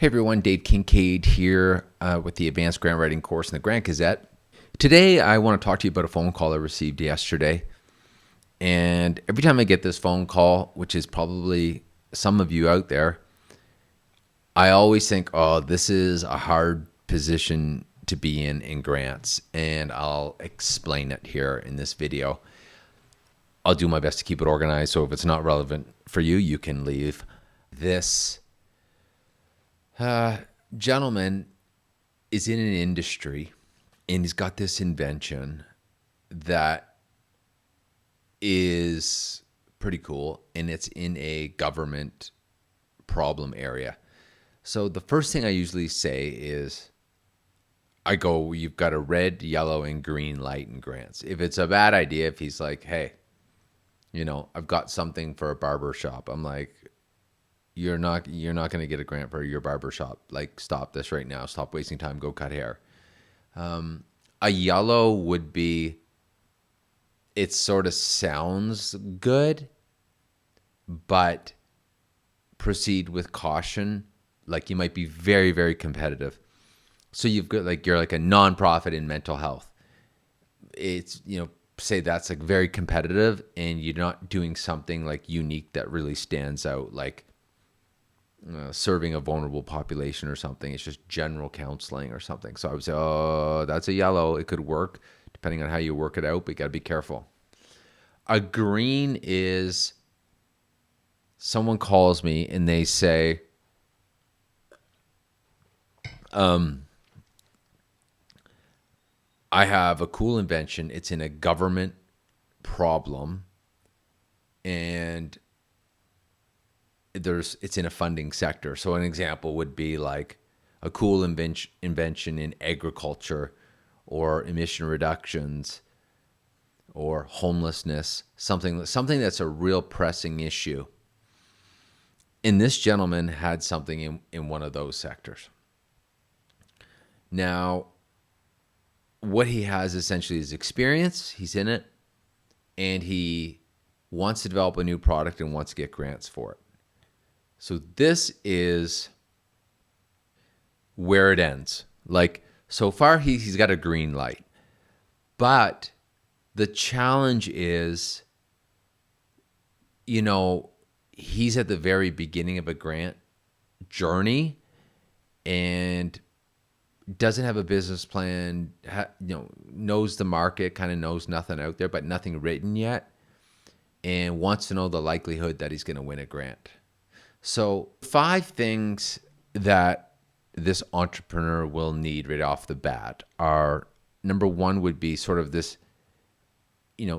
Hey everyone, Dave Kincade here with the Advanced Grant Writing course in the Grant Gazette. Today I want to talk to you about a phone call I received yesterday. And every time I get this phone call, which is probably some of you out there, I always think, oh, this is a hard position to be in grants. And I'll explain it here in this video. I'll do my best to keep it organized, so if it's not relevant for you, you can leave. This gentleman is in an industry and he's got this invention that is pretty cool, and it's in a government problem area. So the first thing I usually say is, I go, you've got a red, yellow, and green light in grants. If it's a bad idea, if he's like, hey, I've got something for a barber shop, I'm like, you're not going to get a grant for your barber shop. Like, stop this right now. Stop wasting time. Go cut hair. A yellow would be, it sort of sounds good, but proceed with caution. Like, you might be very, very competitive. So you're like a nonprofit in mental health. It's, say that's like very competitive and you're not doing something like unique that really stands out, like serving a vulnerable population or something. It's just general counseling or something. So I would say, oh, that's a yellow. It could work depending on how you work it out, but you got to be careful. A green is someone calls me and they say, I have a cool invention. It's in a government problem and it's in a funding sector. So an example would be like a cool invention in agriculture or emission reductions or homelessness, something that's a real pressing issue. And this gentleman had something in one of those sectors. Now, what he has essentially is experience. He's in it, and he wants to develop a new product and wants to get grants for it. So this is where it ends. Like, so far he's got a green light. But the challenge is, he's at the very beginning of a grant journey and doesn't have a business plan, knows the market, kind of knows nothing out there, but nothing written yet, and wants to know the likelihood that he's going to win a grant. So 5 things that this entrepreneur will need right off the bat are, number 1 would be sort of this,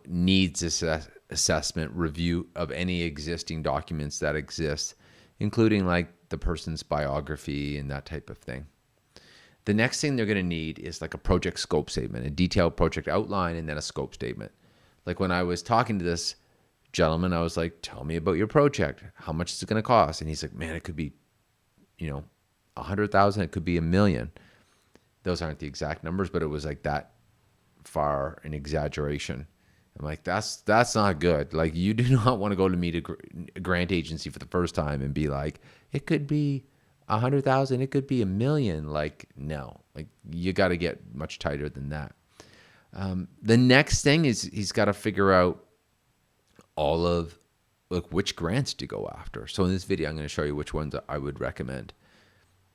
needs assessment review of any existing documents that exist, including like the person's biography and that type of thing. The next thing they're going to need is like a project scope statement, a detailed project outline, and then a scope statement. Like when I was talking to this gentleman, I was like, tell me about your project. How much is it going to cost? And he's like, man, it could be, 100,000. It could be $1 million. Those aren't the exact numbers, but it was like that far an exaggeration. I'm like, that's not good. Like, you do not want to go to meet a grant agency for the first time and be like, it could be 100,000. It could be $1 million. Like, no, like you got to get much tighter than that. The next thing is he's got to figure out all of which grants to go after. So in this video, I'm going to show you which ones I would recommend.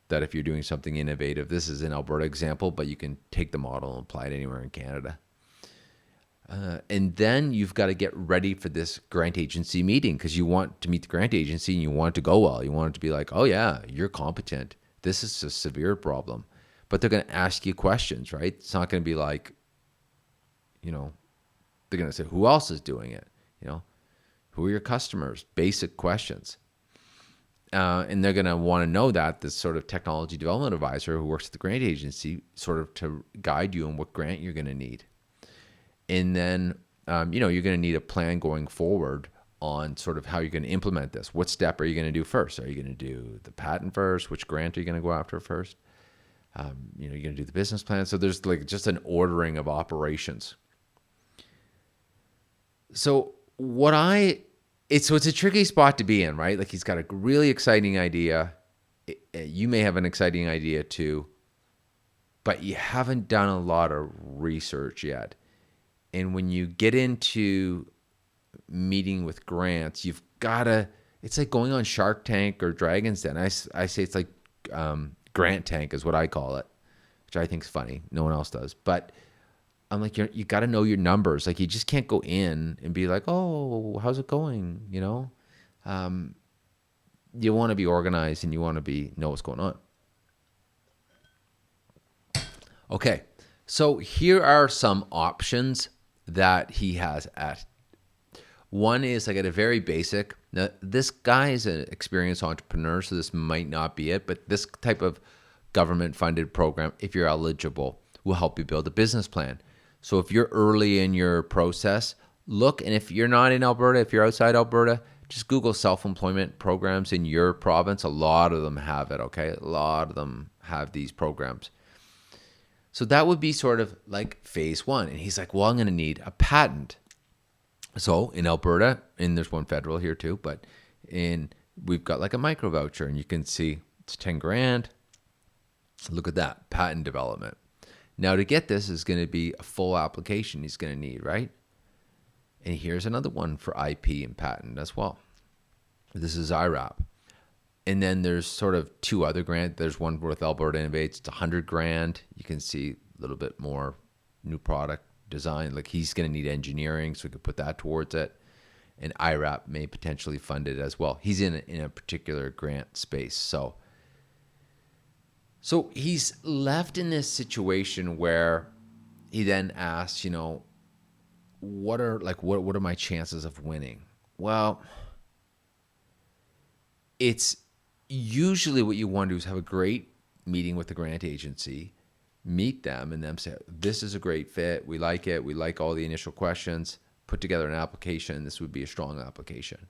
That if you're doing something innovative, this is an Alberta example, but you can take the model and apply it anywhere in Canada. And then you've got to get ready for this grant agency meeting, because you want to meet the grant agency and you want it to go well. You want it to be like, oh yeah, you're competent. This is a severe problem. But they're going to ask you questions, right? It's not going to be like, they're going to say, who else is doing it? Who are your customers? Basic questions. And they're going to want to know that this sort of technology development advisor who works at the grant agency sort of to guide you on what grant you're going to need. And then, you're going to need a plan going forward on sort of how you're going to implement this. What step are you going to do first? Are you going to do the patent first? Which grant are you going to go after first? You're going to do the business plan. So there's like just an ordering of operations. So it's a tricky spot to be in, right? Like, he's got a really exciting idea. You may have an exciting idea too, but you haven't done a lot of research yet. And when you get into meeting with grants, you've got to, it's like going on Shark Tank or Dragon's Den. I say it's like Grant Tank is what I call it, which I think is funny. No one else does. But I'm like, you got to know your numbers. Like, you just can't go in and be like, oh, how's it going? You know, you want to be organized and you want to know what's going on. Okay, so here are some options that he has at. One is like at a very basic. Now, this guy is an experienced entrepreneur, so this might not be it, but this type of government-funded program, if you're eligible, will help you build a business plan. So if you're early in your process, look, and if you're not in Alberta, if you're outside Alberta, just Google self-employment programs in your province. A lot of them have it, okay? A lot of them have these programs. So that would be sort of like phase one. And he's like, well, I'm going to need a patent. So in Alberta, and there's one federal here too, but we've got like a micro voucher, and you can see it's 10 grand. Look at that, patent development. Now to get this is going to be a full application he's going to need, right? And here's another one for IP and patent as well. This is IRAP. And then there's sort of two other grants. There's one with Alberta Innovates. It's 100 grand. You can see a little bit more new product design. Like, he's going to need engineering, so we could put that towards it. And IRAP may potentially fund it as well. He's in a particular grant space. So he's left in this situation where he then asks, what are my chances of winning? Well, it's usually what you want to do is have a great meeting with the grant agency, meet them, and them say, this is a great fit. We like it. We like all the initial questions. Put together an application. This would be a strong application.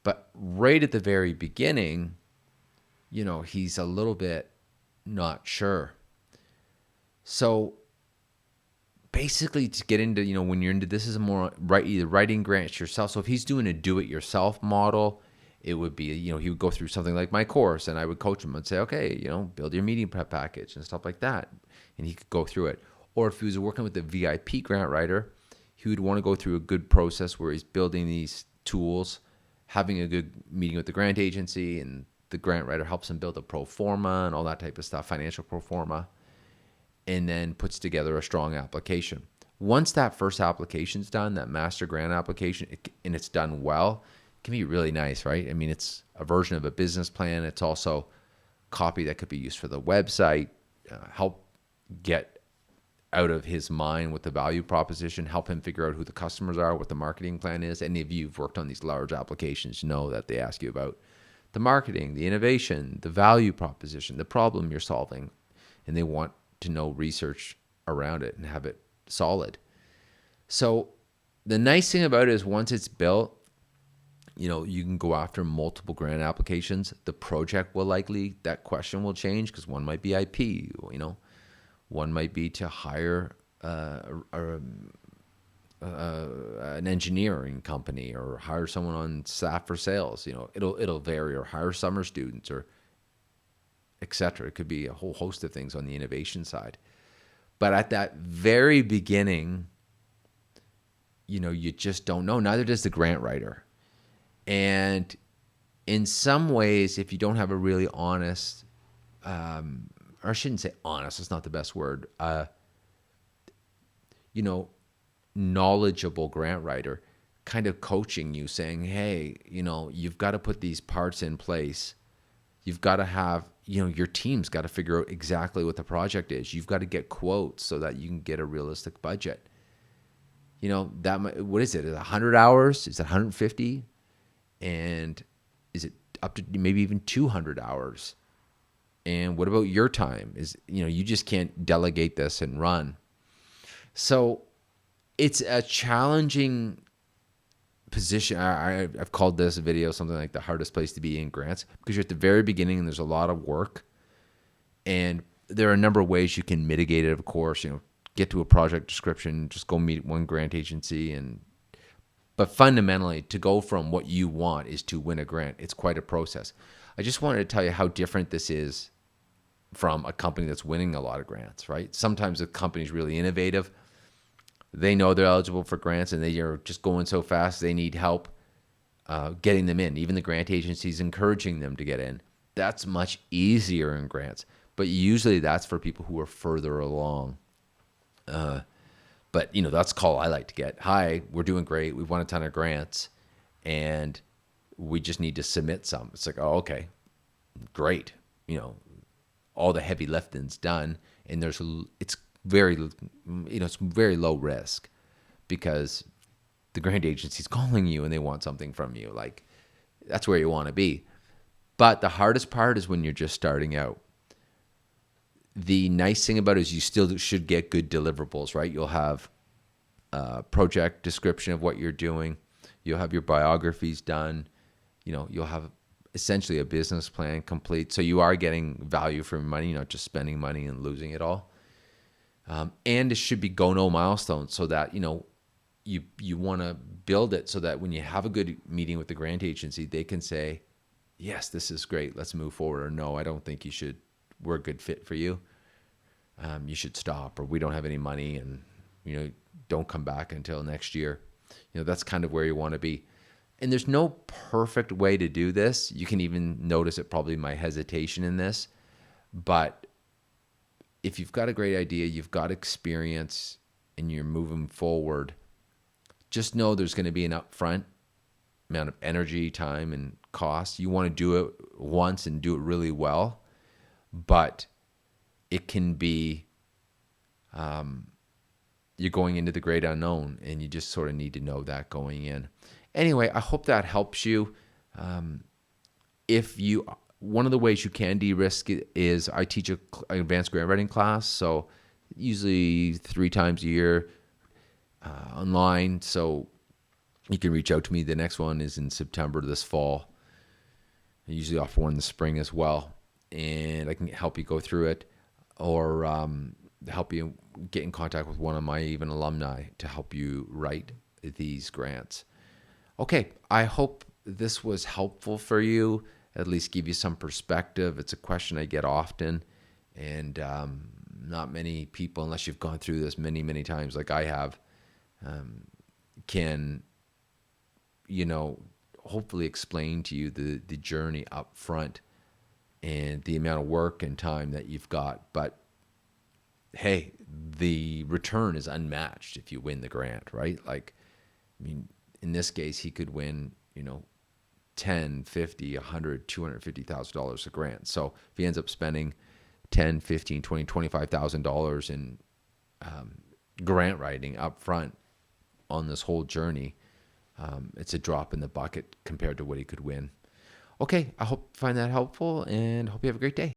But right at the very beginning, he's a little bit not sure. So basically, to get into, when you're into, this is a more either writing grants yourself. So if he's doing a do-it-yourself model, it would be, he would go through something like my course, and I would coach him and say, okay, build your meeting prep package and stuff like that. And he could go through it. Or if he was working with a VIP grant writer, he would want to go through a good process where he's building these tools, having a good meeting with the grant agency, and the grant writer helps him build a pro forma and all that type of stuff, financial pro forma, and then puts together a strong application. Once that first application's done, that master grant application, and it's done well, it can be really nice, right? I mean, it's a version of a business plan. It's also copy that could be used for the website, help get out of his mind with the value proposition, help him figure out who the customers are, what the marketing plan is. Any of you who've worked on these large applications know that they ask you about the marketing, the innovation, the value proposition, the problem you're solving, and they want to know research around it and have it solid. So the nice thing about it is once it's built, you can go after multiple grant applications. The project will likely, that question will change because one might be IP, one might be to hire an engineering company or hire someone on staff for sales. It'll vary, or hire summer students, or et cetera. It could be a whole host of things on the innovation side. But at that very beginning, you just don't know. Neither does the grant writer. And in some ways, if you don't have a really honest, or I shouldn't say honest, it's not the best word, knowledgeable grant writer kind of coaching you, saying, hey, you've got to put these parts in place. You've got to have, your team's got to figure out exactly what the project is. You've got to get quotes so that you can get a realistic budget. What is it? Is it 100 hours? Is it 150? And is it up to maybe even 200 hours? And what about your time? You just can't delegate this and run. So it's a challenging position. I've called this video something like the hardest place to be in grants, because you're at the very beginning and there's a lot of work. And there are a number of ways you can mitigate it, of course. Get to a project description, just go meet one grant agency. But fundamentally, to go from what you want is to win a grant. It's quite a process. I just wanted to tell you how different this is from a company that's winning a lot of grants, right? Sometimes the company's really innovative. They know they're eligible for grants and they are just going so fast, they need help getting them in. Even the grant agencies encouraging them to get in. That's much easier in grants. But usually that's for people who are further along. But, that's a call I like to get. Hi, we're doing great. We've won a ton of grants and we just need to submit some. It's like, oh, okay, great. All the heavy lifting's done and it's very low risk because the grant agency's calling you and they want something from you. Like, that's where you want to be. But the hardest part is when you're just starting out. The nice thing about it is you still should get good deliverables, right? You'll have a project description of what you're doing. You'll have your biographies done. You'll have essentially a business plan complete. So you are getting value for money, not just spending money and losing it all. And it should be go-no milestones so that, you want to build it so that when you have a good meeting with the grant agency, they can say, yes, this is great. Let's move forward. Or no, I don't think you should. We're a good fit for you. You should stop, or we don't have any money and, don't come back until next year. That's kind of where you want to be. And there's no perfect way to do this. You can even notice it probably my hesitation in this. But if you've got a great idea, you've got experience, and you're moving forward, just know there's going to be an upfront amount of energy, time, and cost. You want to do it once and do it really well, but it can be you're going into the great unknown, and you just sort of need to know that going in. Anyway, I hope that helps you. One of the ways you can de-risk it is I teach an advanced grant writing class, so usually 3 times a year online. So you can reach out to me. The next one is in September this fall. I usually offer one in the spring as well, and I can help you go through it, or help you get in contact with one of my even alumni to help you write these grants. Okay, I hope this was helpful for you, at least give you some perspective. It's a question I get often, and not many people, unless you've gone through this many, many times like I have, can, hopefully explain to you the journey up front and the amount of work and time that you've got. But hey, the return is unmatched if you win the grant, right? Like, in this case, he could win, $10, $50, $100, $250,000 a grant. So if he ends up spending $10, $15, $20, $25,000 in grant writing up front on this whole journey, it's a drop in the bucket compared to what he could win. Okay, I hope you find that helpful, and hope you have a great day.